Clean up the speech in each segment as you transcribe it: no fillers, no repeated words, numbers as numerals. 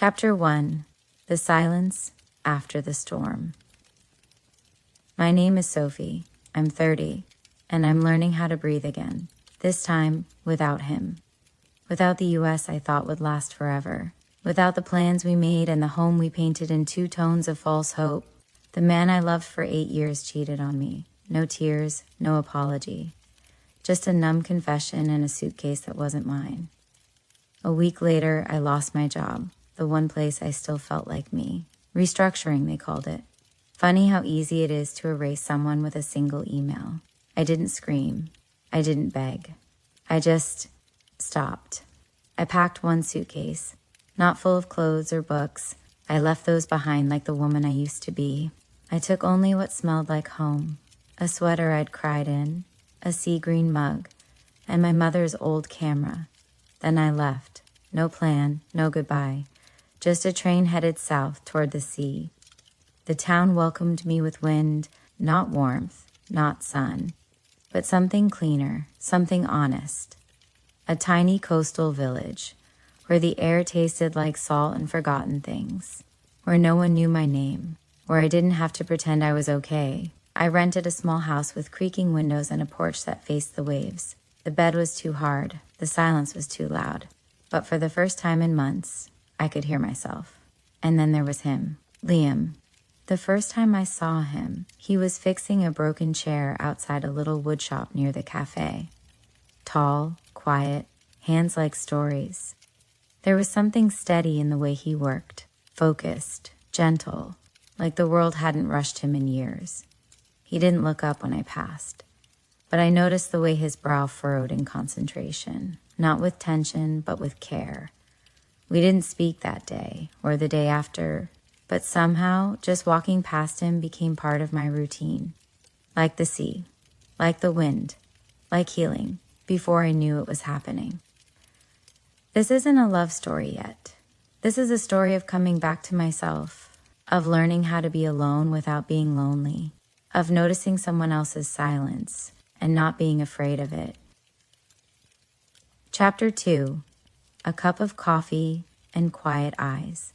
Chapter 1: The Silence After the Storm. My name is Sophie. I'm 30, and I'm learning how to breathe again, this time without him. Without the US I thought would last forever. Without the plans we made and the home we painted in two tones of false hope. The man I loved for 8 years cheated on me. No tears, no apology. Just a numb confession and a suitcase that wasn't mine. A week later, I lost my job, the one place I still felt like me. Restructuring, they called it. Funny how easy it is to erase someone with a single email. I didn't scream. I didn't beg. I just stopped. I packed one suitcase, not full of clothes or books. I left those behind like the woman I used to be. I took only what smelled like home, a sweater I'd cried in, a sea green mug, and my mother's old camera. Then I left. No plan, no goodbye. Just a train headed south toward the sea. The town welcomed me with wind, not warmth, not sun, but something cleaner, something honest. A tiny coastal village, where the air tasted like salt and forgotten things, where no one knew my name, where I didn't have to pretend I was okay. I rented a small house with creaking windows and a porch that faced the waves. The bed was too hard, the silence was too loud, but for the first time in months, I could hear myself. And then there was him, Liam. The first time I saw him, he was fixing a broken chair outside a little wood shop near the cafe. Tall, quiet, hands like stories. There was something steady in the way he worked, focused, gentle, like the world hadn't rushed him in years. He didn't look up when I passed, but I noticed the way his brow furrowed in concentration, not with tension, but with care. We didn't speak that day, or the day after, but somehow just walking past him became part of my routine. Like the sea, like the wind, like healing, before I knew it was happening. This isn't a love story yet. This is a story of coming back to myself, of learning how to be alone without being lonely, of noticing someone else's silence and not being afraid of it. Chapter 2: A Cup of Coffee and Quiet Eyes.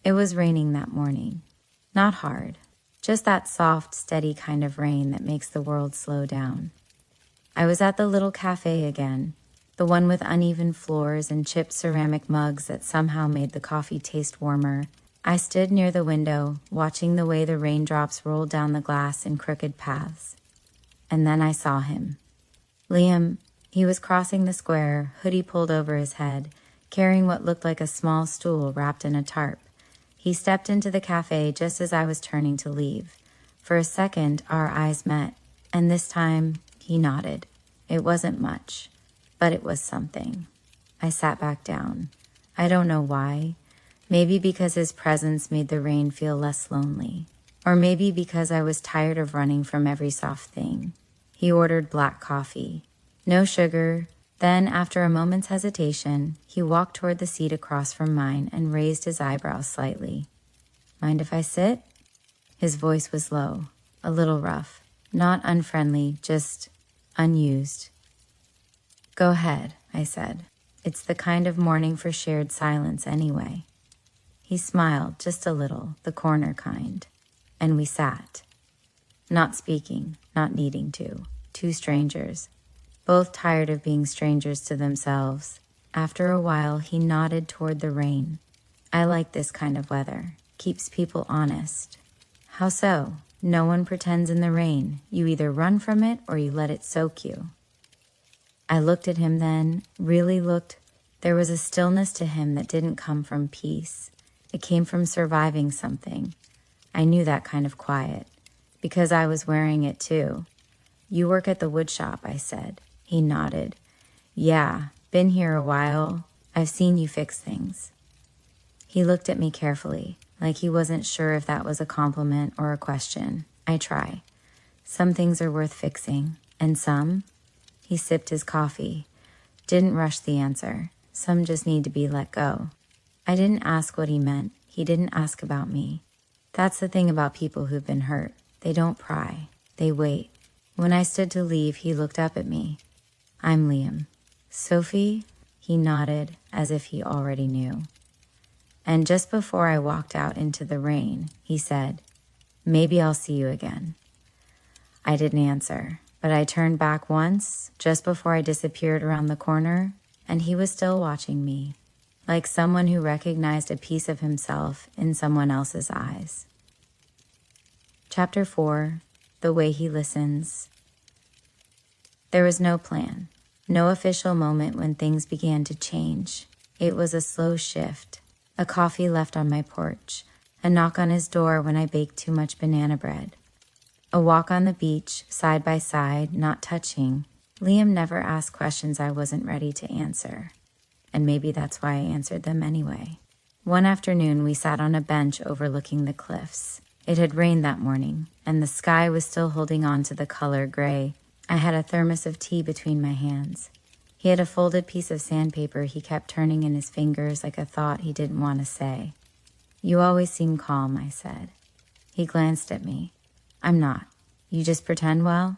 It was raining that morning. Not hard, just that soft, steady kind of rain that makes the world slow down. I was at the little cafe again, the one with uneven floors and chipped ceramic mugs that somehow made the coffee taste warmer. I stood near the window, watching the way the raindrops rolled down the glass in crooked paths. And then I saw him. Liam, he was crossing the square, hoodie pulled over his head, carrying what looked like a small stool wrapped in a tarp. He stepped into the cafe just as I was turning to leave. For a second, our eyes met, and this time, he nodded. It wasn't much, but it was something. I sat back down. I don't know why. Maybe because his presence made the rain feel less lonely. Or maybe because I was tired of running from every soft thing. He ordered black coffee. No sugar. Then, after a moment's hesitation, he walked toward the seat across from mine and raised his eyebrows slightly. Mind if I sit? His voice was low, a little rough. Not unfriendly, just unused. Go ahead, I said. It's the kind of morning for shared silence anyway. He smiled just a little, the corner kind, and we sat. Not speaking, not needing to. Two strangers, both tired of being strangers to themselves. After a while, he nodded toward the rain. I like this kind of weather. Keeps people honest. How so? No one pretends in the rain. You either run from it or you let it soak you. I looked at him then, really looked. There was a stillness to him that didn't come from peace. It came from surviving something. I knew that kind of quiet, because I was wearing it too. You work at the wood shop, I said. He nodded. Yeah, been here a while. I've seen you fix things. He looked at me carefully, like he wasn't sure if that was a compliment or a question. I try. Some things are worth fixing, and some? He sipped his coffee. Didn't rush the answer. Some just need to be let go. I didn't ask what he meant. He didn't ask about me. That's the thing about people who've been hurt. They don't pry. They wait. When I stood to leave, he looked up at me. I'm Liam. Sophie? He nodded as if he already knew. And just before I walked out into the rain, he said, "Maybe I'll see you again." I didn't answer, but I turned back once, just before I disappeared around the corner, and he was still watching me, like someone who recognized a piece of himself in someone else's eyes. Chapter 4, The Way He Listens. There was no plan, no official moment when things began to change. It was a slow shift, a coffee left on my porch, a knock on his door when I baked too much banana bread, a walk on the beach, side by side, not touching. Liam never asked questions I wasn't ready to answer, and maybe that's why I answered them anyway. One afternoon, we sat on a bench overlooking the cliffs. It had rained that morning, and the sky was still holding on to the color gray. I had a thermos of tea between my hands. He had a folded piece of sandpaper he kept turning in his fingers like a thought he didn't want to say. "You always seem calm," I said. He glanced at me. "I'm not. You just pretend well?"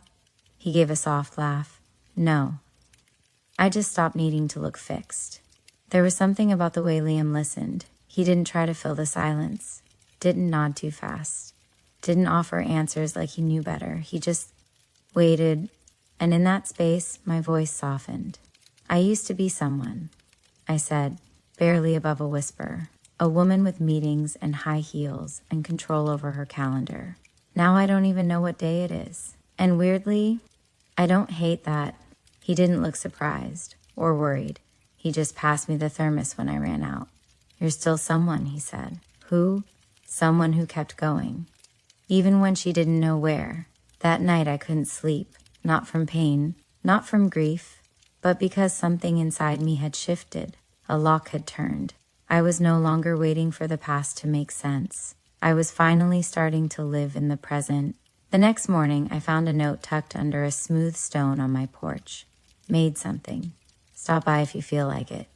He gave a soft laugh. "No. I just stopped needing to look fixed." There was something about the way Liam listened. He didn't try to fill the silence, didn't nod too fast, didn't offer answers like he knew better. He just waited, and in that space, my voice softened. "I used to be someone," I said, barely above a whisper, "a woman with meetings and high heels and control over her calendar. Now I don't even know what day it is. And weirdly, I don't hate that." He didn't look surprised or worried. He just passed me the thermos when I ran out. "You're still someone," he said. "Who?" "Someone who kept going, even when she didn't know where." That night I couldn't sleep, not from pain, not from grief, but because something inside me had shifted. A lock had turned. I was no longer waiting for the past to make sense. I was finally starting to live in the present. The next morning, I found a note tucked under a smooth stone on my porch. "Made something. Stop by if you feel like it."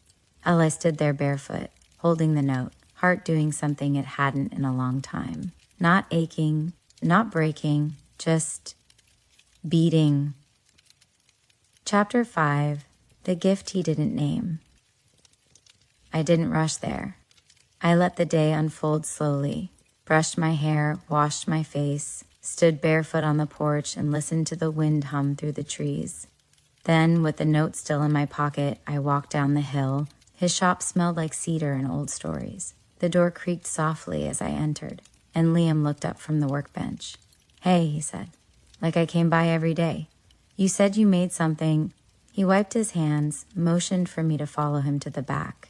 I stood there barefoot, holding the note, heart doing something it hadn't in a long time. Not aching, not breaking, just beating. Chapter 5, The Gift He Didn't Name. I didn't rush there. I let the day unfold slowly, brushed my hair, washed my face, stood barefoot on the porch and listened to the wind hum through the trees. Then, with the note still in my pocket, I walked down the hill. His shop smelled like cedar and old stories. The door creaked softly as I entered, and Liam looked up from the workbench. "Hey," he said, "like I came by every day. You said you made something." He wiped his hands, motioned for me to follow him to the back.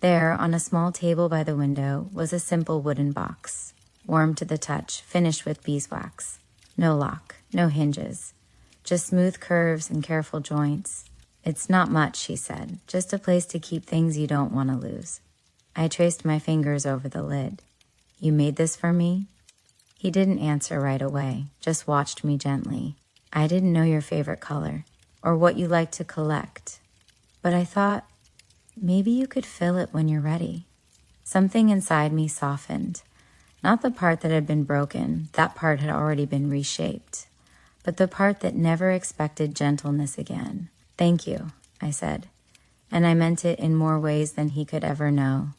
There, on a small table by the window, was a simple wooden box, warm to the touch, finished with beeswax. No lock, no hinges, just smooth curves and careful joints. "It's not much," he said, "just a place to keep things you don't want to lose." I traced my fingers over the lid. "You made this for me?" He didn't answer right away, just watched me gently. "I didn't know your favorite color, or what you like to collect, but I thought, maybe you could fill it when you're ready." Something inside me softened. Not the part that had been broken, that part had already been reshaped, but the part that never expected gentleness again. "Thank you," I said, and I meant it in more ways than he could ever know.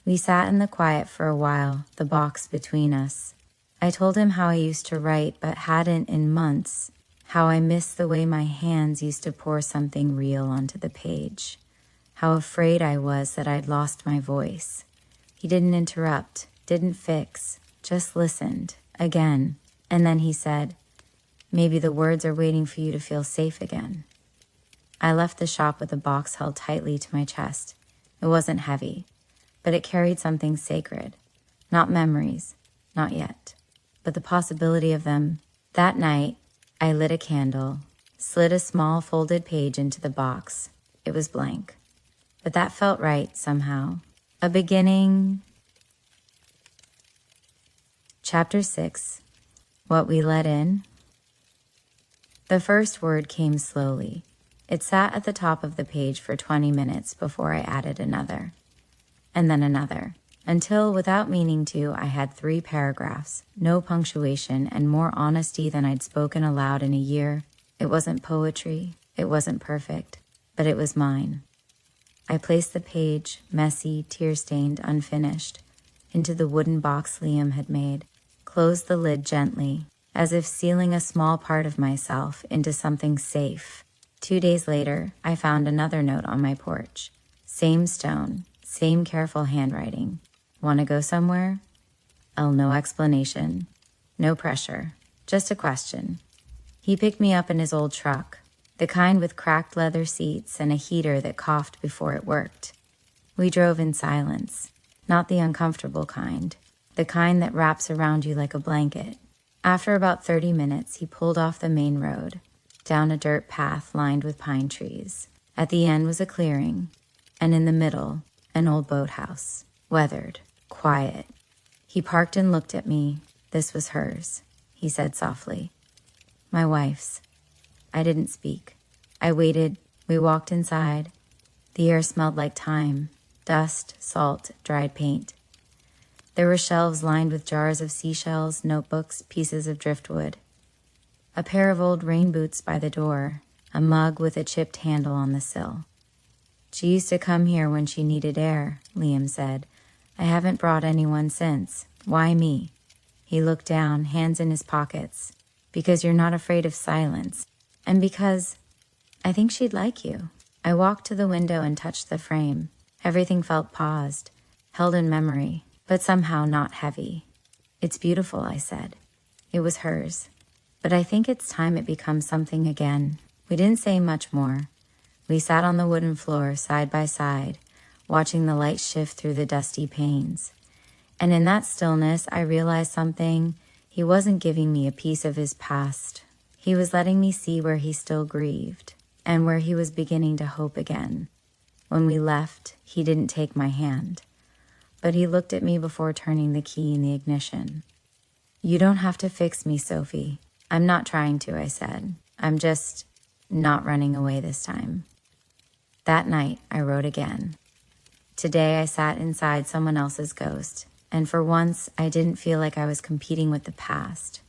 We sat in the quiet for a while, the box between us. I told him how I used to write but hadn't in months, how I missed the way my hands used to pour something real onto the page, how afraid I was that I'd lost my voice. He didn't interrupt, didn't fix, just listened, again, and then he said, "Maybe the words are waiting for you to feel safe again." I left the shop with the box held tightly to my chest. It wasn't heavy, but it carried something sacred. Not memories, not yet, but the possibility of them. That night, I lit a candle, slid a small folded page into the box. It was blank, but that felt right somehow. A beginning. Chapter 6, What We Let In. The first word came slowly. It sat at the top of the page for 20 minutes before I added another, and then another, until, without meaning to, I had 3 paragraphs, no punctuation, and more honesty than I'd spoken aloud in a year. It wasn't poetry, it wasn't perfect, but it was mine. I placed the page, messy, tear-stained, unfinished, into the wooden box Liam had made, closed the lid gently, as if sealing a small part of myself into something safe. 2 days later, I found another note on my porch. Same stone, same careful handwriting. Want to go somewhere? No explanation. No pressure. Just a question. He picked me up in his old truck, the kind with cracked leather seats and a heater that coughed before it worked. We drove in silence, not the uncomfortable kind, the kind that wraps around you like a blanket. After about 30 minutes, he pulled off the main road, down a dirt path lined with pine trees. At the end was a clearing, and in the middle, an old boathouse, weathered, quiet. He parked and looked at me. This was hers, he said softly. My wife's. I didn't speak. I waited. We walked inside. The air smelled like thyme, dust, salt, dried paint. There were shelves lined with jars of seashells, notebooks, pieces of driftwood. A pair of old rain boots by the door, a mug with a chipped handle on the sill. She used to come here when she needed air, Liam said. I haven't brought anyone since. Why me? He looked down, hands in his pockets. Because you're not afraid of silence. And because I think she'd like you. I walked to the window and touched the frame. Everything felt paused, held in memory, but somehow not heavy. It's beautiful, I said. It was hers. But I think it's time it becomes something again. We didn't say much more. We sat on the wooden floor, side by side, watching the light shift through the dusty panes. And in that stillness, I realized something. He wasn't giving me a piece of his past. He was letting me see where he still grieved, and where he was beginning to hope again. When we left, he didn't take my hand, but he looked at me before turning the key in the ignition. You don't have to fix me, Sophie. I'm not trying to, I said. I'm just not running away this time. That night, I wrote again. Today, I sat inside someone else's ghost, and for once, I didn't feel like I was competing with the past.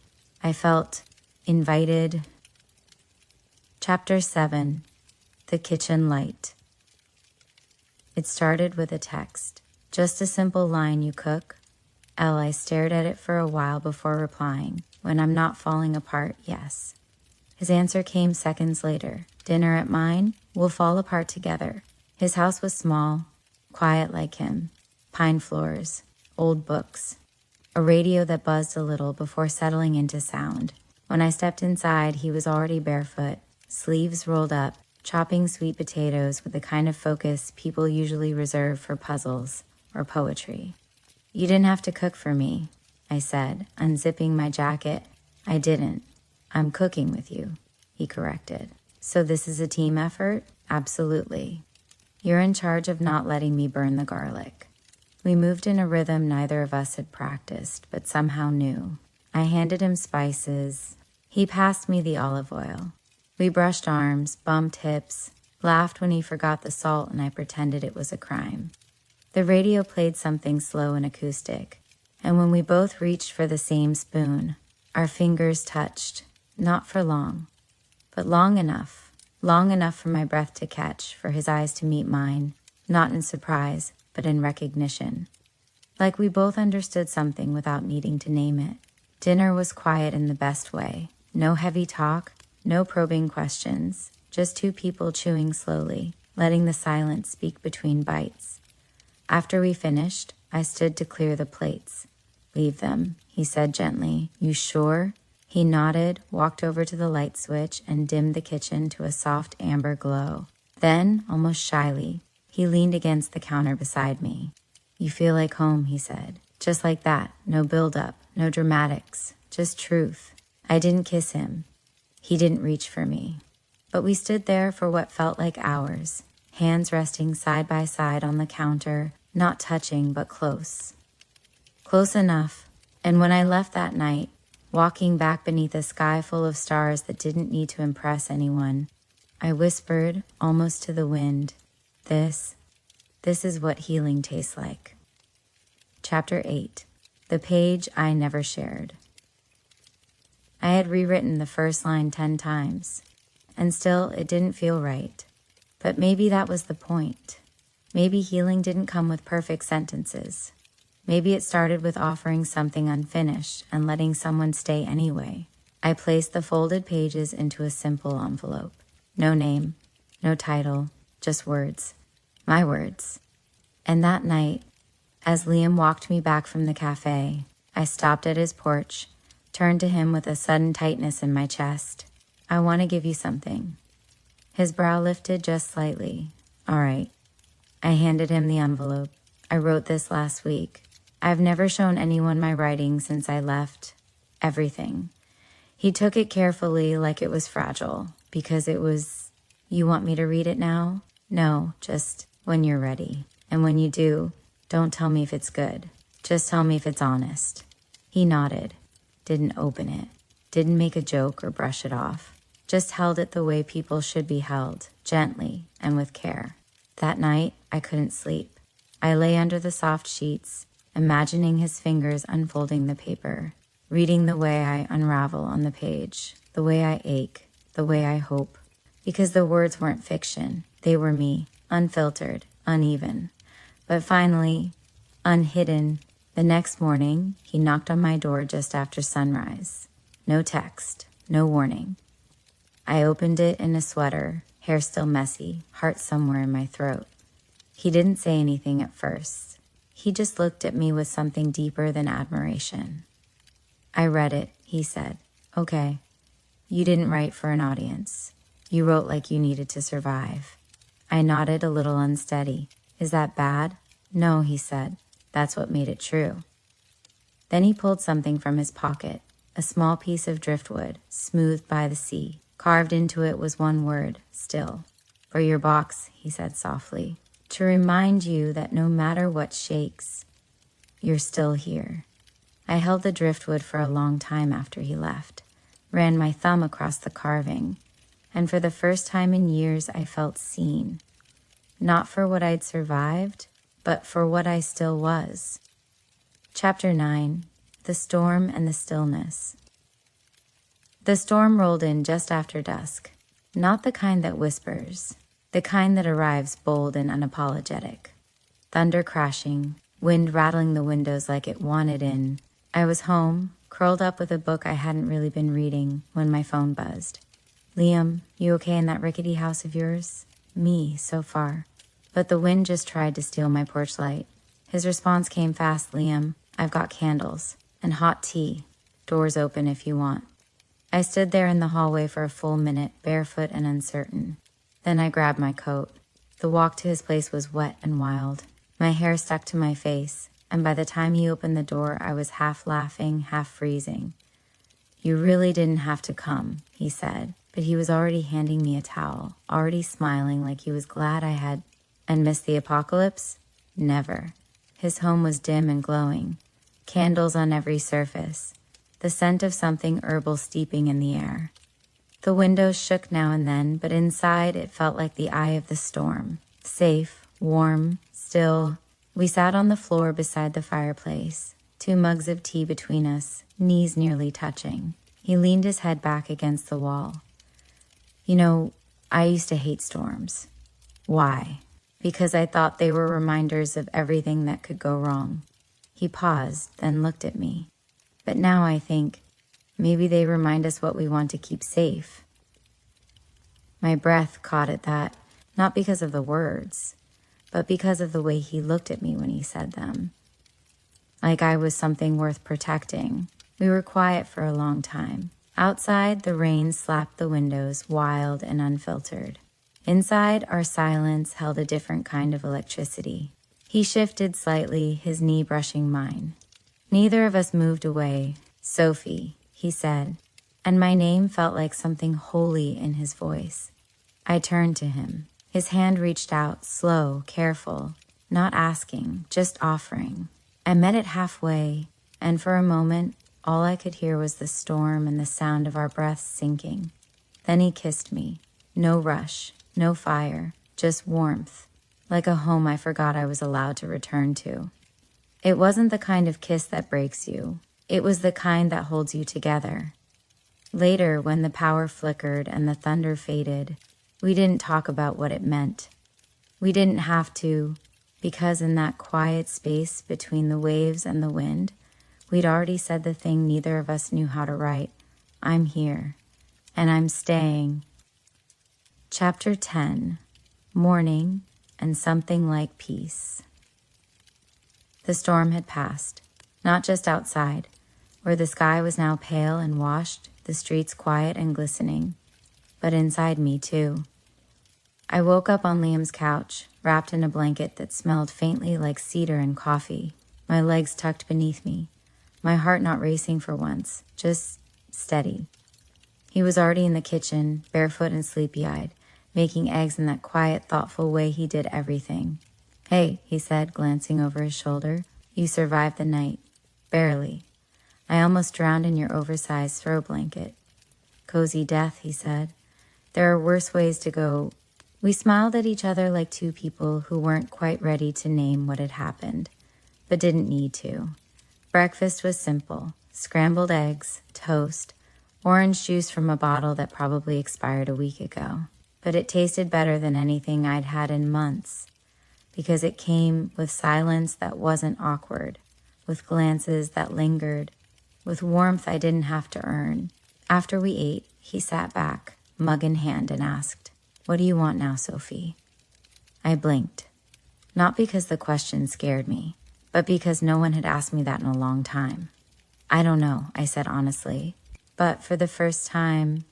I felt invited. Chapter 7, The Kitchen Light. It started with a text. Just a simple line, you cook? I stared at it for a while before replying. When I'm not falling apart, yes. His answer came seconds later. Dinner at mine? We'll fall apart together. His house was small, quiet like him. Pine floors, old books, a radio that buzzed a little before settling into sound. When I stepped inside, he was already barefoot, sleeves rolled up, chopping sweet potatoes with the kind of focus people usually reserve for puzzles or poetry. You didn't have to cook for me, I said, unzipping my jacket. I didn't. I'm cooking with you, he corrected. So this is a team effort? Absolutely. You're in charge of not letting me burn the garlic. We moved in a rhythm neither of us had practiced, but somehow knew. I handed him spices. He passed me the olive oil. We brushed arms, bumped hips, laughed when he forgot the salt and I pretended it was a crime. The radio played something slow and acoustic, and when we both reached for the same spoon, our fingers touched, not for long, but long enough for my breath to catch, for his eyes to meet mine, not in surprise, but in recognition. Like we both understood something without needing to name it. Dinner was quiet in the best way. No heavy talk, no probing questions, just two people chewing slowly, letting the silence speak between bites. After we finished, I stood to clear the plates. Leave them, he said gently. You sure? He nodded, walked over to the light switch, and dimmed the kitchen to a soft amber glow. Then, almost shyly, he leaned against the counter beside me. You feel like home, he said. Just like that, no build-up, no dramatics, just truth. I didn't kiss him. He didn't reach for me. But we stood there for what felt like hours, hands resting side by side on the counter, not touching but close. Close enough, and when I left that night, walking back beneath a sky full of stars that didn't need to impress anyone, I whispered, almost to the wind, This is what healing tastes like. Chapter 8, The Page I Never Shared. I had rewritten the first line 10 times, and still it didn't feel right. But maybe that was the point. Maybe healing didn't come with perfect sentences. Maybe it started with offering something unfinished and letting someone stay anyway. I placed the folded pages into a simple envelope. No name, no title, just words. My words. And that night, as Liam walked me back from the cafe, I stopped at his porch, turned to him with a sudden tightness in my chest. I want to give you something. His brow lifted just slightly. All right. I handed him the envelope. I wrote this last week. I've never shown anyone my writing since I left. Everything. He took it carefully like it was fragile, because it was, you want me to read it now? No, just when you're ready. And when you do, don't tell me if it's good. Just tell me if it's honest. He nodded, didn't open it, didn't make a joke or brush it off, just held it the way people should be held, gently and with care. That night, I couldn't sleep. I lay under the soft sheets, imagining his fingers unfolding the paper, reading the way I unravel on the page, the way I ache, the way I hope. Because the words weren't fiction, they were me, unfiltered, uneven. But finally, unhidden, the next morning, he knocked on my door just after sunrise. No text, no warning. I opened it in a sweater, hair still messy, heart somewhere in my throat. He didn't say anything at first. He just looked at me with something deeper than admiration. I read it, he said. Okay. You didn't write for an audience. You wrote like you needed to survive. I nodded a little unsteady. Is that bad? No, he said. That's what made it true. Then he pulled something from his pocket, a small piece of driftwood, smoothed by the sea. Carved into it was one word, still. For your box, he said softly, to remind you that no matter what shakes, you're still here. I held the driftwood for a long time after he left, ran my thumb across the carving, and for the first time in years I felt seen. Not for what I'd survived, but for what I still was. Chapter 9, The Storm and the Stillness. The storm rolled in just after dusk, not the kind that whispers, the kind that arrives bold and unapologetic. Thunder crashing, wind rattling the windows like it wanted in. I was home, curled up with a book I hadn't really been reading, when my phone buzzed. Liam, you okay in that rickety house of yours? Me, so far. But the wind just tried to steal my porch light. His response came fast, Liam. I've got candles and hot tea. Doors open if you want. I stood there in the hallway for a full minute, barefoot and uncertain. Then I grabbed my coat. The walk to his place was wet and wild. My hair stuck to my face, and by the time he opened the door, I was half laughing, half freezing. You really didn't have to come, he said, but he was already handing me a towel, already smiling like he was glad I had. And missed the apocalypse? Never. His home was dim and glowing. Candles on every surface. The scent of something herbal steeping in the air. The windows shook now and then, but inside it felt like the eye of the storm. Safe, warm, still. We sat on the floor beside the fireplace, 2 mugs of tea between us, knees nearly touching. He leaned his head back against the wall. You know, I used to hate storms. Why? Because I thought they were reminders of everything that could go wrong. He paused, then looked at me. But now I think, maybe they remind us what we want to keep safe. My breath caught at that, not because of the words, but because of the way he looked at me when he said them. Like I was something worth protecting. We were quiet for a long time. Outside, the rain slapped the windows, wild and unfiltered. Inside, our silence held a different kind of electricity. He shifted slightly, his knee brushing mine. Neither of us moved away. Sophie, he said, and my name felt like something holy in his voice. I turned to him. His hand reached out, slow, careful, not asking, just offering. I met it halfway, and for a moment, all I could hear was the storm and the sound of our breaths sinking. Then he kissed me. No rush, no fire, just warmth, like a home I forgot I was allowed to return to. It wasn't the kind of kiss that breaks you. It was the kind that holds you together. Later, when the power flickered and the thunder faded, we didn't talk about what it meant. We didn't have to, because in that quiet space between the waves and the wind, we'd already said the thing neither of us knew how to write. I'm here, and I'm staying. Chapter 10, Morning and Something Like Peace. The storm had passed, not just outside, where the sky was now pale and washed, the streets quiet and glistening, but inside me too. I woke up on Liam's couch, wrapped in a blanket that smelled faintly like cedar and coffee, my legs tucked beneath me, my heart not racing for once, just steady. He was already in the kitchen, barefoot and sleepy-eyed, making eggs in that quiet, thoughtful way he did everything. "Hey," he said, glancing over his shoulder, "you survived the night. Barely. I almost drowned in your oversized throw blanket." "Cozy death," he said. "There are worse ways to go." We smiled at each other like two people who weren't quite ready to name what had happened, but didn't need to. Breakfast was simple: scrambled eggs, toast, orange juice from a bottle that probably expired a week ago. But it tasted better than anything I'd had in months, because it came with silence that wasn't awkward, with glances that lingered, with warmth I didn't have to earn. After we ate, he sat back, mug in hand, and asked, "What do you want now, Sophie?" I blinked, not because the question scared me, but because no one had asked me that in a long time. "I don't know," I said honestly, but for the first time,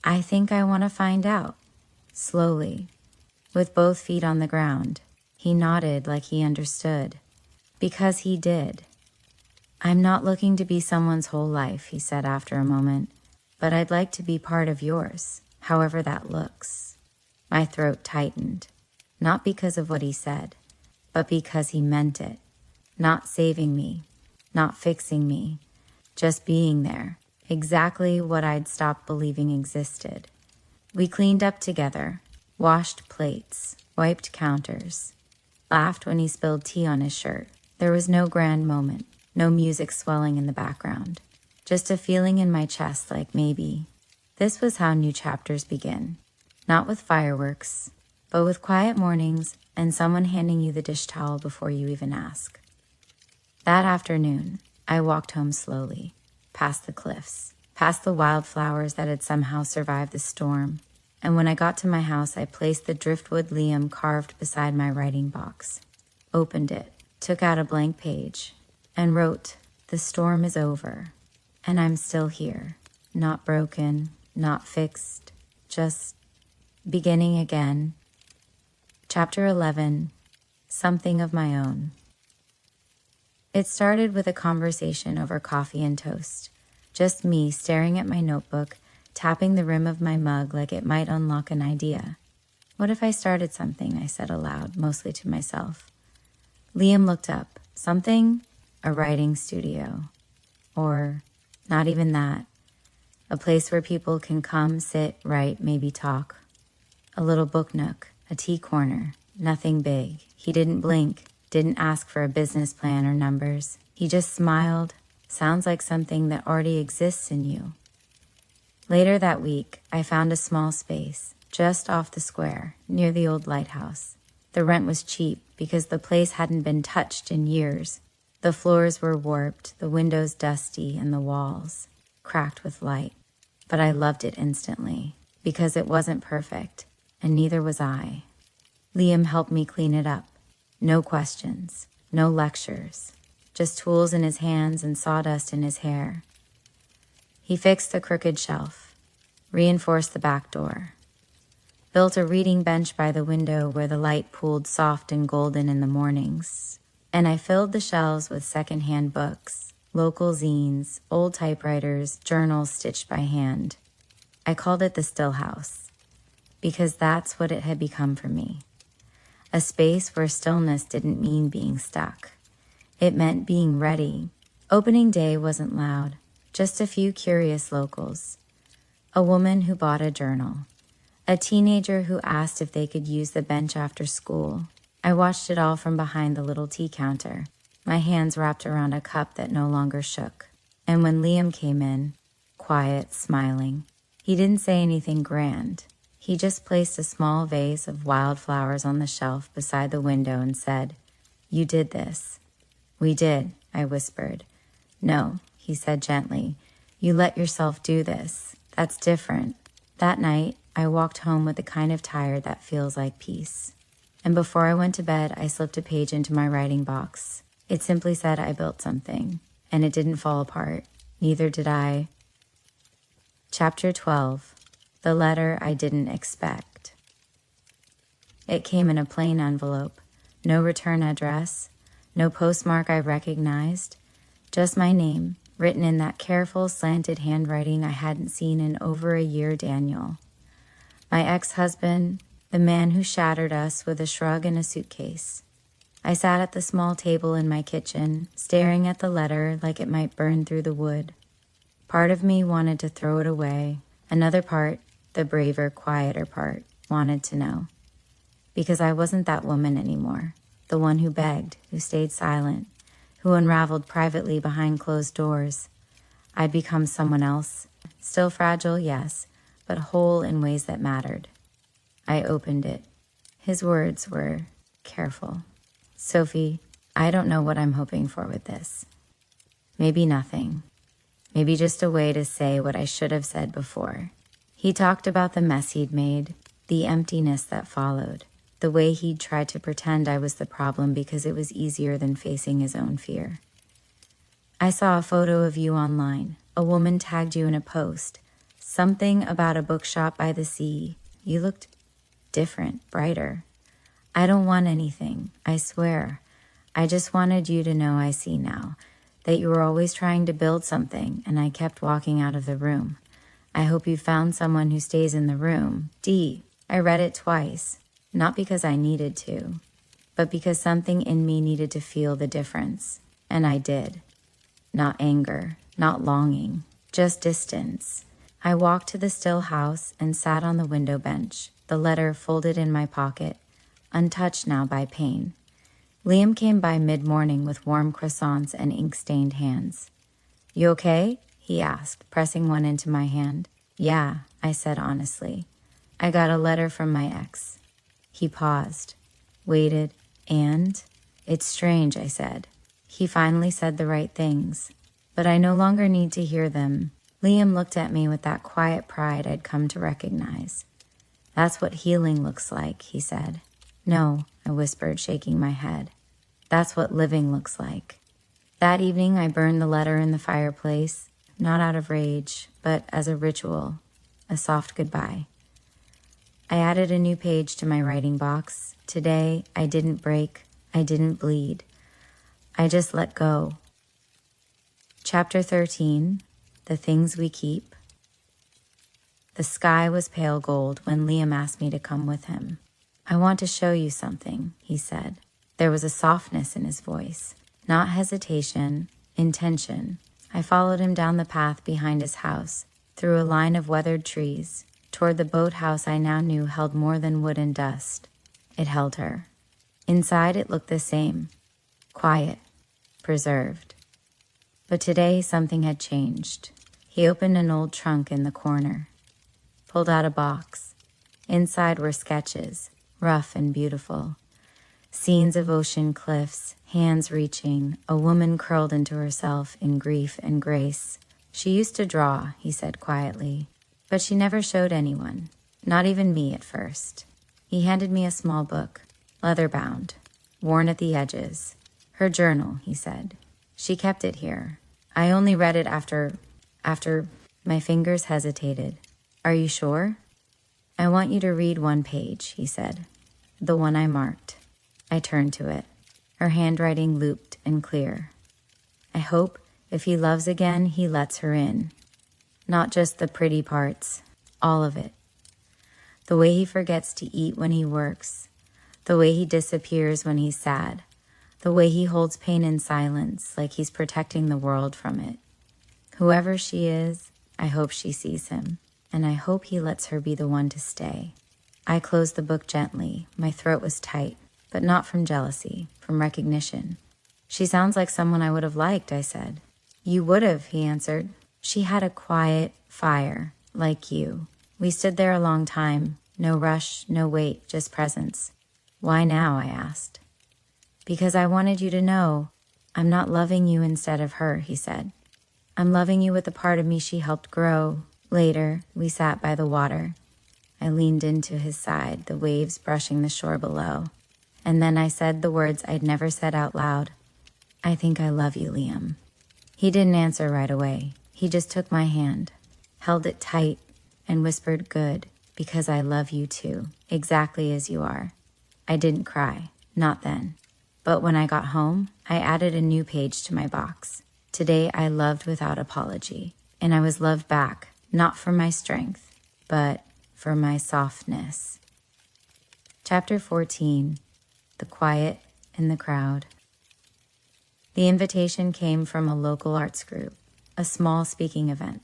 I think I want to find out. Slowly, with both feet on the ground, he nodded like he understood, because he did. "I'm not looking to be someone's whole life," he said after a moment, "but I'd like to be part of yours, however that looks." My throat tightened, not because of what he said, but because he meant it. Not saving me, not fixing me, just being there, exactly what I'd stopped believing existed. We cleaned up together, washed plates, wiped counters, laughed when he spilled tea on his shirt. There was no grand moment, no music swelling in the background, just a feeling in my chest like maybe this was how new chapters begin. Not with fireworks, but with quiet mornings and someone handing you the dish towel before you even ask. That afternoon, I walked home slowly, past the cliffs, past the wildflowers that had somehow survived the storm. And when I got to my house, I placed the driftwood Liam carved beside my writing box, opened it, took out a blank page, and wrote, "The storm is over, and I'm still here, not broken, not fixed, just beginning again." Chapter 11, Something of My Own. It started with a conversation over coffee and toast, just me staring at my notebook, tapping the rim of my mug like it might unlock an idea. "What if I started something?" I said aloud, mostly to myself. Liam looked up. "Something? A writing studio. Or not even that. A place where people can come, sit, write, maybe talk. A little book nook, a tea corner, nothing big." He didn't blink, didn't ask for a business plan or numbers. He just smiled. "Sounds like something that already exists in you." Later that week, I found a small space, just off the square, near the old lighthouse. The rent was cheap because the place hadn't been touched in years. The floors were warped, the windows dusty, and the walls cracked with light. But I loved it instantly, because it wasn't perfect, and neither was I. Liam helped me clean it up. No questions, no lectures, just tools in his hands and sawdust in his hair. He fixed the crooked shelf, reinforced the back door, built a reading bench by the window where the light pooled soft and golden in the mornings, and I filled the shelves with secondhand books, local zines, old typewriters, journals stitched by hand. I called it the Still House, because that's what it had become for me. A space where stillness didn't mean being stuck. It meant being ready. Opening day wasn't loud. Just a few curious locals. A woman who bought a journal. A teenager who asked if they could use the bench after school. I watched it all from behind the little tea counter, my hands wrapped around a cup that no longer shook. And when Liam came in, quiet, smiling, he didn't say anything grand. He just placed a small vase of wildflowers on the shelf beside the window and said, "You did this." "We did," I whispered. "No," he said gently. "You let yourself do this. That's different." That night, I walked home with the kind of tired that feels like peace. And before I went to bed, I slipped a page into my writing box. It simply said I built something, and it didn't fall apart. Neither did I. Chapter 12. The Letter I Didn't Expect. It came in a plain envelope. No return address. No postmark I recognized. Just my name, written in that careful, slanted handwriting I hadn't seen in over a year, Daniel. My ex-husband, the man who shattered us with a shrug and a suitcase. I sat at the small table in my kitchen, staring at the letter like it might burn through the wood. Part of me wanted to throw it away. Another part, the braver, quieter part, wanted to know. Because I wasn't that woman anymore. The one who begged, who stayed silent, who unraveled privately behind closed doors. I'd become someone else. Still fragile, yes, but whole in ways that mattered. I opened it. His words were careful. "Sophie, I don't know what I'm hoping for with this. Maybe nothing. Maybe just a way to say what I should have said before." He talked about the mess he'd made, the emptiness that followed, the way he'd tried to pretend I was the problem because it was easier than facing his own fear. "I saw a photo of you online. A woman tagged you in a post. Something about a bookshop by the sea. You looked different, brighter. I don't want anything, I swear. I just wanted you to know I see now, that you were always trying to build something, and I kept walking out of the room. I hope you found someone who stays in the room. D." I read it twice, not because I needed to, but because something in me needed to feel the difference, and I did. Not anger, not longing, just distance. I walked to the still house and sat on the window bench, the letter folded in my pocket, untouched now by pain. Liam came by mid-morning with warm croissants and ink-stained hands. "You okay?" he asked, pressing one into my hand. "Yeah," I said honestly. "I got a letter from my ex." He paused, waited, and... "It's strange," I said. He finally said the right things, but I no longer need to hear them. Liam looked at me with that quiet pride I'd come to recognize. "That's what healing looks like," he said. "No," I whispered, shaking my head. "That's what living looks like." That evening, I burned the letter in the fireplace, not out of rage, but as a ritual, a soft goodbye. I added a new page to my writing box. Today, I didn't break, I didn't bleed. I just let go. Chapter 13, The Things We Keep. The sky was pale gold when Liam asked me to come with him. "I want to show you something," he said. There was a softness in his voice, not hesitation, intention. I followed him down the path behind his house, through a line of weathered trees, toward the boathouse I now knew held more than wood and dust. It held her. Inside it looked the same, quiet, preserved. But today something had changed. He opened an old trunk in the corner, pulled out a box. Inside were sketches, rough and beautiful. Scenes of ocean cliffs, hands reaching, a woman curled into herself in grief and grace. "She used to draw," he said quietly, "but she never showed anyone, not even me at first." He handed me a small book, leather-bound, worn at the edges. "Her journal," he said. "She kept it here. I only read it after... My fingers hesitated. "Are you sure?" "I want you to read one page," he said. "The one I marked." I turned to it, her handwriting looped and clear. "I hope if he loves again, he lets her in. Not just the pretty parts, all of it. The way he forgets to eat when he works, the way he disappears when he's sad, the way he holds pain in silence like he's protecting the world from it. Whoever she is, I hope she sees him, and I hope he lets her be the one to stay." I closed the book gently. My throat was tight, but not from jealousy, from recognition. "She sounds like someone I would have liked," I said. "You would have," he answered. "She had a quiet fire, like you. We stood there a long time, No rush, no wait, just presence. Why now, I asked. Because I wanted you to know I'm not loving you instead of her, he said. I'm loving you with the part of me she helped grow. Later, we sat by the water. I leaned into his side, the waves brushing the shore below. And then I said the words I'd never said out loud. I think I love you, Liam. He didn't answer right away. He just took my hand, held it tight, and whispered, good, because I love you too, exactly as you are. I didn't cry, not then. But when I got home, I added a new page to my box. Today I loved without apology, and I was loved back, not for my strength, but for my softness. Chapter 14, The Quiet in the Crowd. The invitation came from a local arts group, a small speaking event.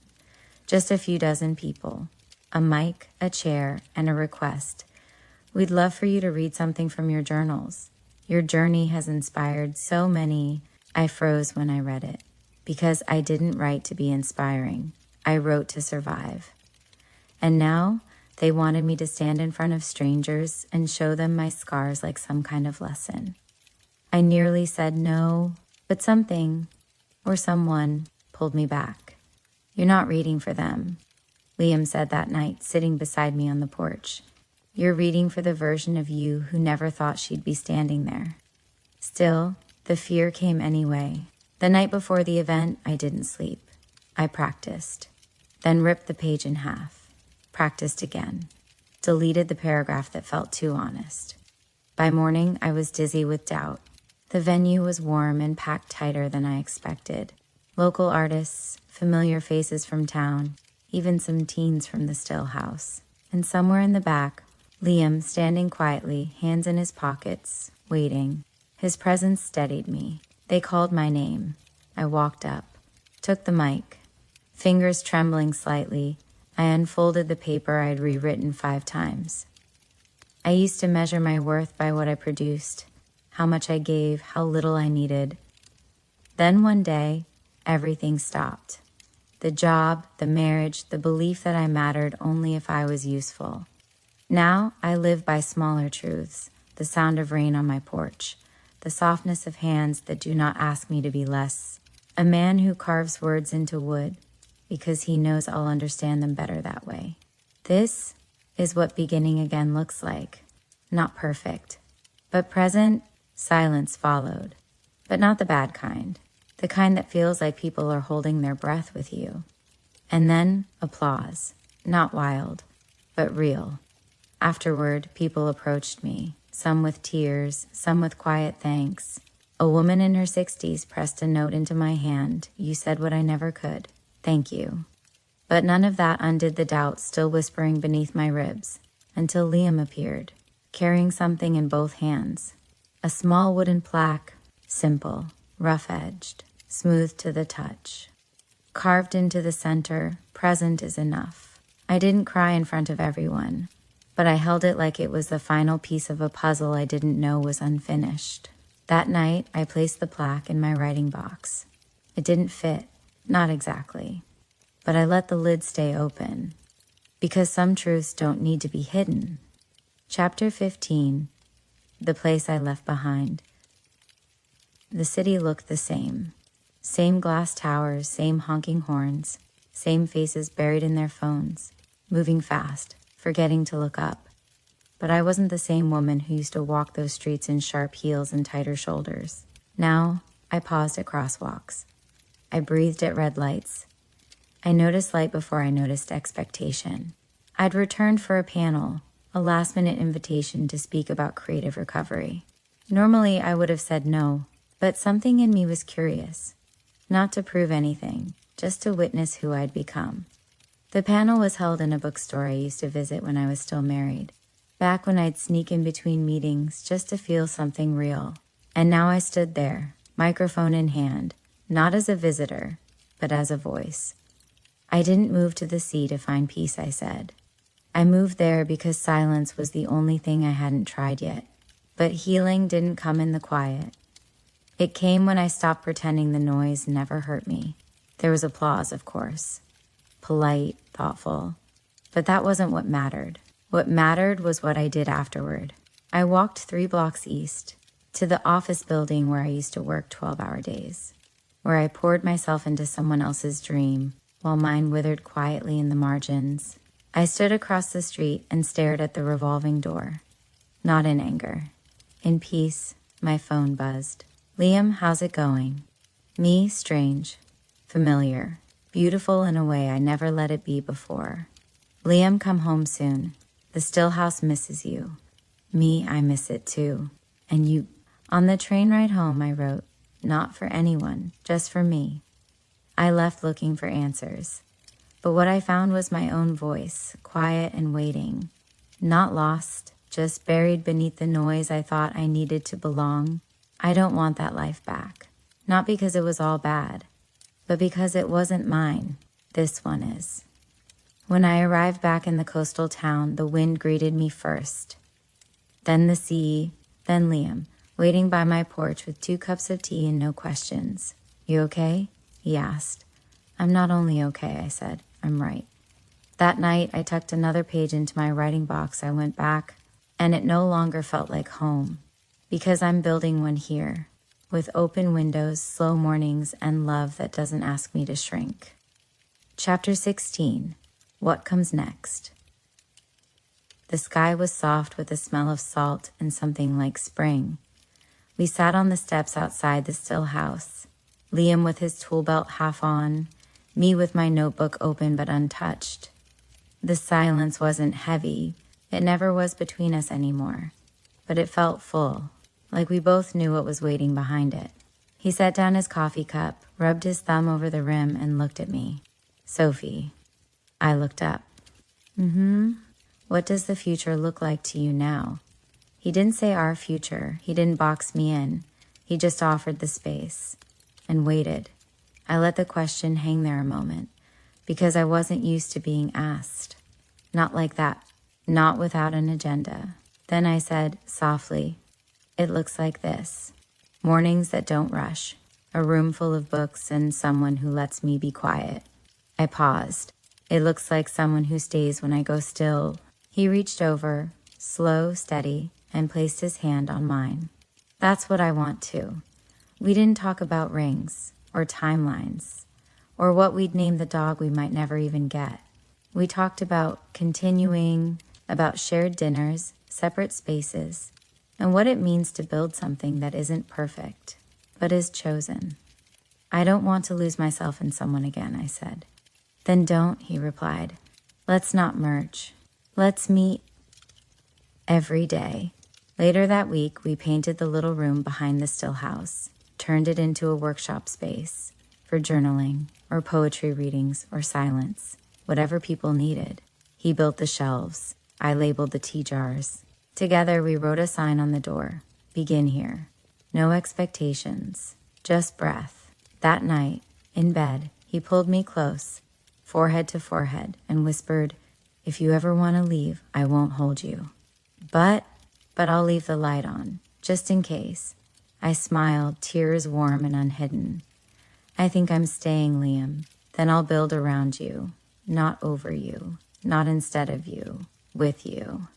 Just a few dozen people, a mic, a chair, and a request. We'd love for you to read something from your journals. Your journey has inspired so many. I froze when I read it, because I didn't write to be inspiring. I wrote to survive. And now they wanted me to stand in front of strangers and show them my scars like some kind of lesson. I nearly said no, but something or someone pulled me back. You're not reading for them, Liam said that night, sitting beside me on the porch. You're reading for the version of you who never thought she'd be standing there. Still, the fear came anyway. The night before the event, I didn't sleep. I practiced, then ripped the page in half, practiced again, deleted the paragraph that felt too honest. By morning, I was dizzy with doubt. The venue was warm and packed tighter than I expected. Local artists, familiar faces from town, even some teens from the Still House. And somewhere in the back, Liam, standing quietly, hands in his pockets, waiting. His presence steadied me. They called my name. I walked up, took the mic. Fingers trembling slightly, I unfolded the paper I'd rewritten 5 times. I used to measure my worth by what I produced, how much I gave, how little I needed. Then one day, everything stopped. The job, the marriage, the belief that I mattered only if I was useful. Now I live by smaller truths, the sound of rain on my porch, the softness of hands that do not ask me to be less, a man who carves words into wood because he knows I'll understand them better that way. This is what beginning again looks like. Not perfect, but present. Silence followed, but not the bad kind, the kind that feels like people are holding their breath with you. And then applause, not wild, but real. Afterward, people approached me, some with tears, some with quiet thanks. A woman in her 60s pressed a note into my hand. You said what I never could. Thank you. But none of that undid the doubt still whispering beneath my ribs, until Liam appeared, carrying something in both hands. A small wooden plaque, simple, rough-edged, smooth to the touch. Carved into the center, present is enough. I didn't cry in front of everyone, but I held it like it was the final piece of a puzzle I didn't know was unfinished. That night, I placed the plaque in my writing box. It didn't fit, not exactly, but I let the lid stay open, because some truths don't need to be hidden. Chapter 15, The Place I Left Behind. The city looked the same. Same glass towers, same honking horns, same faces buried in their phones, moving fast, forgetting to look up. But I wasn't the same woman who used to walk those streets in sharp heels and tighter shoulders. Now, I paused at crosswalks. I breathed at red lights. I noticed light before I noticed expectation. I'd returned for a panel, a last-minute invitation to speak about creative recovery. Normally, I would have said no, but something in me was curious. Not to prove anything, just to witness who I'd become. The panel was held in a bookstore I used to visit when I was still married, back when I'd sneak in between meetings just to feel something real. And now I stood there, microphone in hand, not as a visitor, but as a voice. I didn't move to the sea to find peace, I said. I moved there because silence was the only thing I hadn't tried yet. But healing didn't come in the quiet. It came when I stopped pretending the noise never hurt me. There was applause, of course. Polite, thoughtful. But that wasn't what mattered. What mattered was what I did afterward. I walked 3 blocks east to the office building where I used to work 12-hour days, where I poured myself into someone else's dream while mine withered quietly in the margins. I stood across the street and stared at the revolving door, not in anger. In peace, my phone buzzed. Liam, how's it going? Me, strange, familiar, beautiful in a way I never let it be before. Liam, come home soon. The still house misses you. Me, I miss it too. And you. On the train ride home, I wrote, not for anyone, just for me. I left looking for answers, but what I found was my own voice, quiet and waiting. Not lost, just buried beneath the noise I thought I needed to belong. I don't want that life back. Not because it was all bad, but because it wasn't mine. This one is. When I arrived back in the coastal town, the wind greeted me first. Then the sea, then Liam, waiting by my porch with 2 cups of tea and no questions. You okay? He asked. I'm not only okay, I said. I'm right. That night, I tucked another page into my writing box. I went back, and it no longer felt like home, because I'm building one here, with open windows, slow mornings, and love that doesn't ask me to shrink. Chapter 16. What comes next? The sky was soft with the smell of salt and something like spring. We sat on the steps outside the still house, Liam with his tool belt half on, me with my notebook open but untouched. The silence wasn't heavy. It never was between us anymore, but it felt full, like we both knew what was waiting behind it. He set down his coffee cup, rubbed his thumb over the rim, and looked at me. Sophie. I looked up. What does the future look like to you now? He didn't say our future. He didn't box me in. He just offered the space and waited. I let the question hang there a moment because I wasn't used to being asked. Not like that, not without an agenda. Then I said softly, it looks like this. Mornings that don't rush, a room full of books and someone who lets me be quiet. I paused. It looks like someone who stays when I go still. He reached over, slow, steady, and placed his hand on mine. That's what I want too. We didn't talk about rings or timelines or what we'd name the dog we might never even get. We talked about continuing, about shared dinners, separate spaces, and what it means to build something that isn't perfect, but is chosen. I don't want to lose myself in someone again, I said. Then don't, he replied. Let's not merge. Let's meet every day. Later that week, we painted the little room behind the still house, turned it into a workshop space for journaling or poetry readings or silence, whatever people needed. He built the shelves. I labeled the tea jars. Together, we wrote a sign on the door. Begin here. No expectations, just breath. That night, in bed, he pulled me close, forehead to forehead, and whispered, if you ever want to leave, I won't hold you. But I'll leave the light on, just in case. I smiled, tears warm and unhidden. I think I'm staying, Liam. Then I'll build around you, not over you, not instead of you, with you.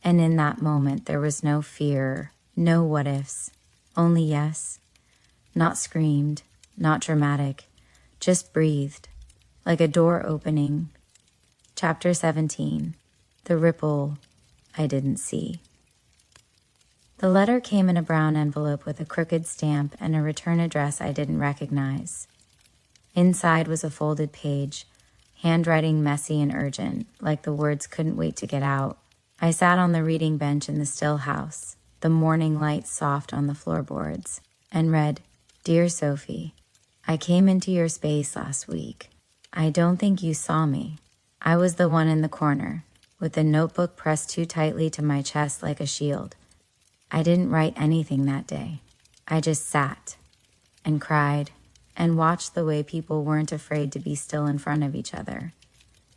And in that moment, there was no fear, no what ifs, only yes. Not screamed, not dramatic, just breathed, like a door opening. Chapter 17. The ripple I didn't see. The letter came in a brown envelope with a crooked stamp and a return address I didn't recognize. Inside was a folded page, handwriting messy and urgent, like the words couldn't wait to get out. I sat on the reading bench in the still house, the morning light soft on the floorboards, and read, Dear Sophie, I came into your space last week. I don't think you saw me. I was the one in the corner, with the notebook pressed too tightly to my chest like a shield. I didn't write anything that day. I just sat and cried and watched the way people weren't afraid to be still in front of each other.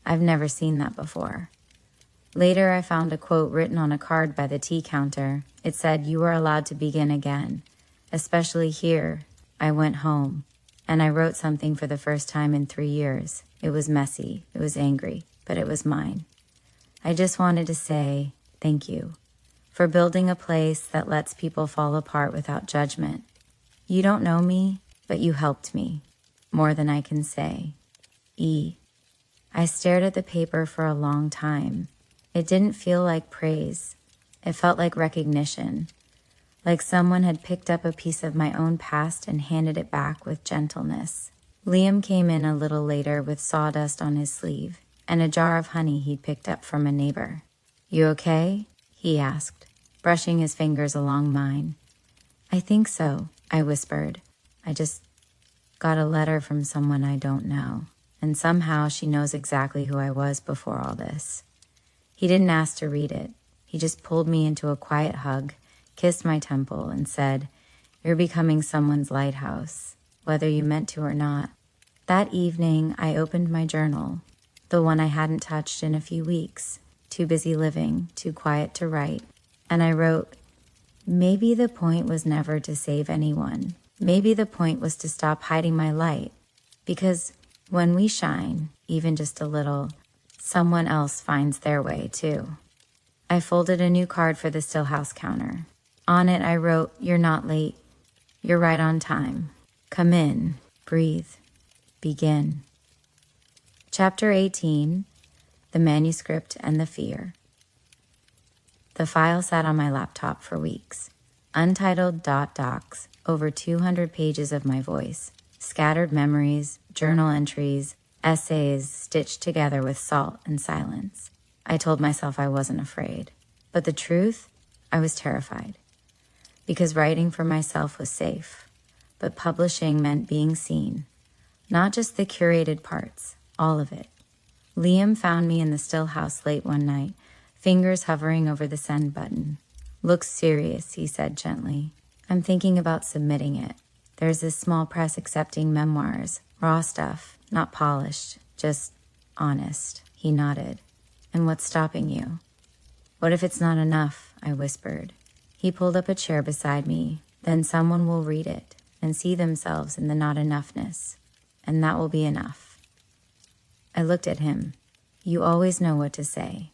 I've never seen that before. Later, I found a quote written on a card by the tea counter. It said, you are allowed to begin again, especially here. I went home, and I wrote something for the first time in 3 years. It was messy, it was angry, but it was mine. I just wanted to say thank you for building a place that lets people fall apart without judgment. You don't know me, but you helped me. More than I can say. E. I stared at the paper for a long time. It didn't feel like praise. It felt like recognition. Like someone had picked up a piece of my own past and handed it back with gentleness. Liam came in a little later with sawdust on his sleeve and a jar of honey he'd picked up from a neighbor. You okay? He asked, brushing his fingers along mine. I think so, I whispered. I just got a letter from someone I don't know, and somehow she knows exactly who I was before all this. He didn't ask to read it. He just pulled me into a quiet hug, kissed my temple, and said, You're becoming someone's lighthouse, whether you meant to or not. That evening, I opened my journal, the one I hadn't touched in a few weeks, too busy living, too quiet to write, and I wrote, Maybe the point was never to save anyone. Maybe the point was to stop hiding my light, because when we shine, even just a little, someone else finds their way too. I folded a new card for the Stillhouse counter. On it, I wrote, You're not late. You're right on time. Come in, breathe, begin. Chapter 18, The Manuscript and the Fear. The file sat on my laptop for weeks. Untitled docs, over 200 pages of my voice, scattered memories, journal entries, essays stitched together with salt and silence. I told myself I wasn't afraid. But the truth, I was terrified. Because writing for myself was safe, but publishing meant being seen. Not just the curated parts, all of it. Liam found me in the still house late one night, fingers hovering over the send button. Looks serious, he said gently. I'm thinking about submitting it. There's this small press accepting memoirs, raw stuff, not polished, just honest. He nodded. And what's stopping you? What if it's not enough? I whispered. He pulled up a chair beside me. Then someone will read it and see themselves in the not enoughness. And that will be enough. I looked at him. You always know what to say.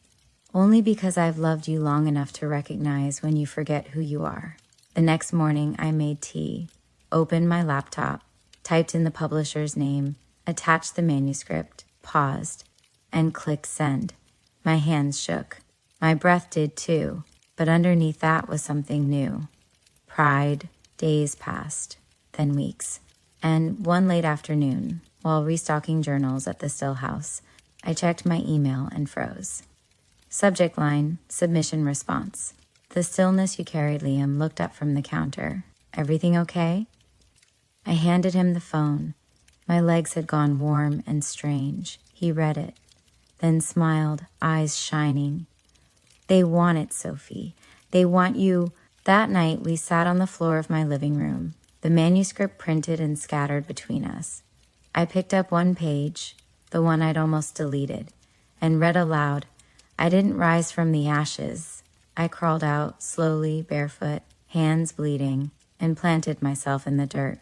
Only because I've loved you long enough to recognize when you forget who you are. The next morning, I made tea, opened my laptop, typed in the publisher's name, attached the manuscript, paused, and clicked send. My hands shook. My breath did too, but underneath that was something new. Pride. Days passed, then weeks. And one late afternoon, while restocking journals at the Still House, I checked my email and froze. Subject line, submission response. The stillness you carried, Liam, looked up from the counter. Everything okay? I handed him the phone. My legs had gone warm and strange. He read it, then smiled, eyes shining. They want it, Sophie. They want you. That night, we sat on the floor of my living room, the manuscript printed and scattered between us. I picked up one page, the one I'd almost deleted, and read aloud, I didn't rise from the ashes. I crawled out, slowly, barefoot, hands bleeding, and planted myself in the dirt.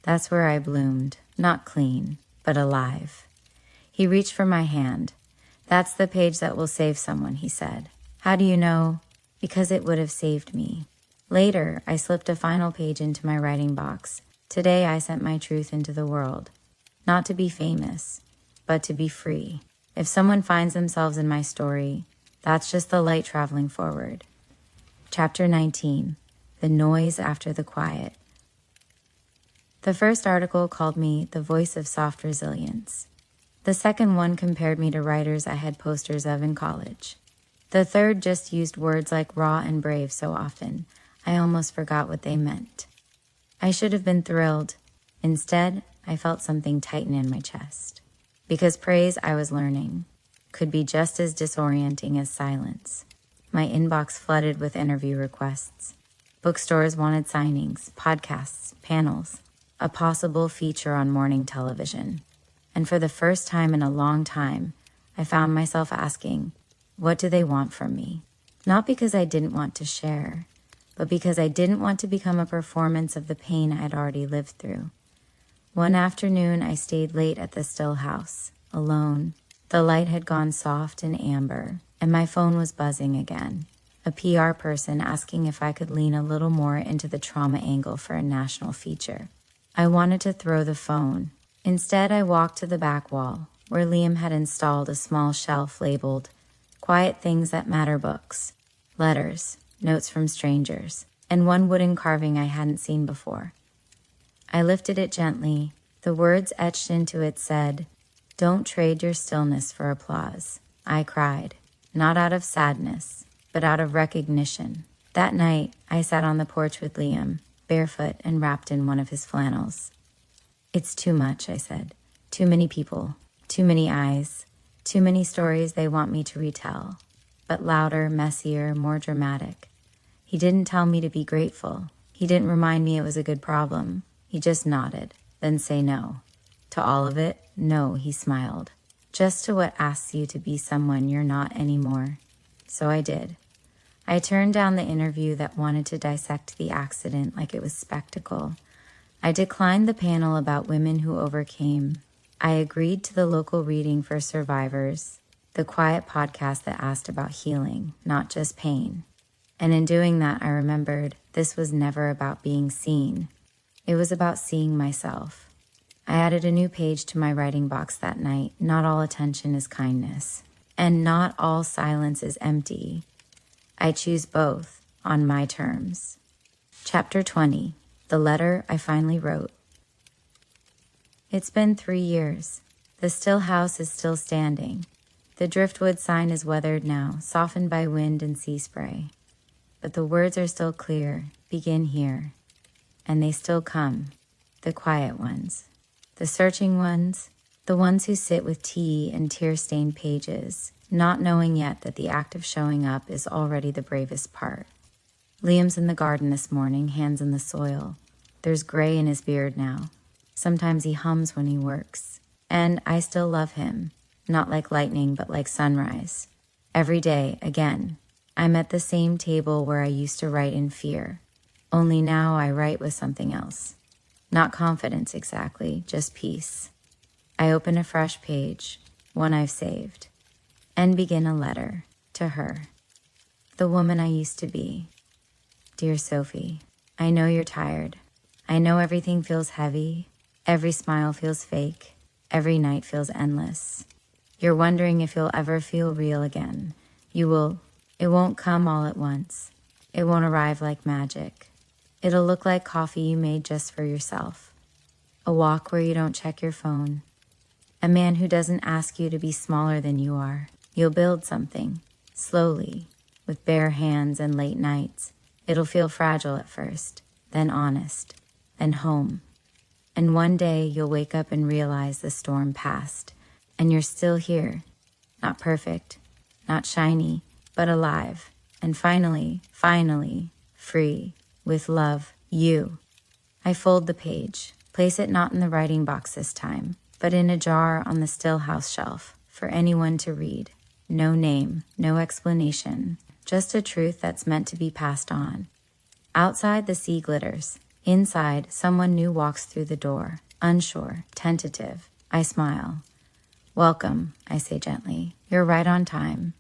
That's where I bloomed, not clean, but alive. He reached for my hand. That's the page that will save someone, he said. How do you know? Because it would have saved me. Later, I slipped a final page into my writing box. Today, I sent my truth into the world. Not to be famous, but to be free. If someone finds themselves in my story, that's just the light traveling forward. Chapter 19, The Noise After the Quiet. The first article called me the voice of soft resilience. The second one compared me to writers I had posters of in college. The third just used words like raw and brave so often, I almost forgot what they meant. I should have been thrilled. Instead, I felt something tighten in my chest. Because praise, I was learning, could be just as disorienting as silence. My inbox flooded with interview requests. Bookstores wanted signings, podcasts, panels, a possible feature on morning television. And for the first time in a long time, I found myself asking, what do they want from me? Not because I didn't want to share, but because I didn't want to become a performance of the pain I'd already lived through. One afternoon, I stayed late at the Still House, alone, The light had gone soft and amber, and my phone was buzzing again. A PR person asking if I could lean a little more into the trauma angle for a national feature. I wanted to throw the phone. Instead, I walked to the back wall, where Liam had installed a small shelf labeled Quiet Things That Matter books, letters, notes from strangers, and one wooden carving I hadn't seen before. I lifted it gently. The words etched into it said, "Don't trade your stillness for applause." I cried, not out of sadness, but out of recognition. That night, I sat on the porch with Liam, barefoot and wrapped in one of his flannels. "It's too much," I said. "Too many people, too many eyes, too many stories they want me to retell, but louder, messier, more dramatic." He didn't tell me to be grateful. He didn't remind me it was a good problem. He just nodded, then say no. To all of it, no, he smiled. Just to what asks you to be someone you're not anymore. So I did. I turned down the interview that wanted to dissect the accident like it was spectacle. I declined the panel about women who overcame. I agreed to the local reading for survivors, the quiet podcast that asked about healing, not just pain. And in doing that, I remembered this was never about being seen. It was about seeing myself. I added a new page to my writing box that night. Not all attention is kindness, and not all silence is empty. I choose both on my terms. Chapter 20, The Letter I Finally Wrote. It's been 3 years. The still house is still standing. The driftwood sign is weathered now, softened by wind and sea spray. But the words are still clear, begin here. And they still come, the quiet ones, the searching ones, the ones who sit with tea and tear-stained pages, not knowing yet that the act of showing up is already the bravest part. Liam's in the garden this morning, hands in the soil. There's gray in his beard now. Sometimes he hums when he works. And I still love him, not like lightning, but like sunrise. Every day, again, I'm at the same table where I used to write in fear. Only now I write with something else. Not confidence exactly, just peace. I open a fresh page, one I've saved, and begin a letter to her, the woman I used to be. Dear Sophie, I know you're tired. I know everything feels heavy. Every smile feels fake. Every night feels endless. You're wondering if you'll ever feel real again. You will. It won't come all at once. It won't arrive like magic. It'll look like coffee you made just for yourself. A walk where you don't check your phone. A man who doesn't ask you to be smaller than you are. You'll build something, slowly, with bare hands and late nights. It'll feel fragile at first, then honest, then home. And one day you'll wake up and realize the storm passed, and you're still here. Not perfect, not shiny, but alive. And finally, free. With love, you. I fold the page, place it not in the writing box this time, but in a jar on the still house shelf for anyone to read. No name, no explanation, just a truth that's meant to be passed on. Outside, the sea glitters. Inside, someone new walks through the door, unsure, tentative. I smile. Welcome, I say gently. You're right on time.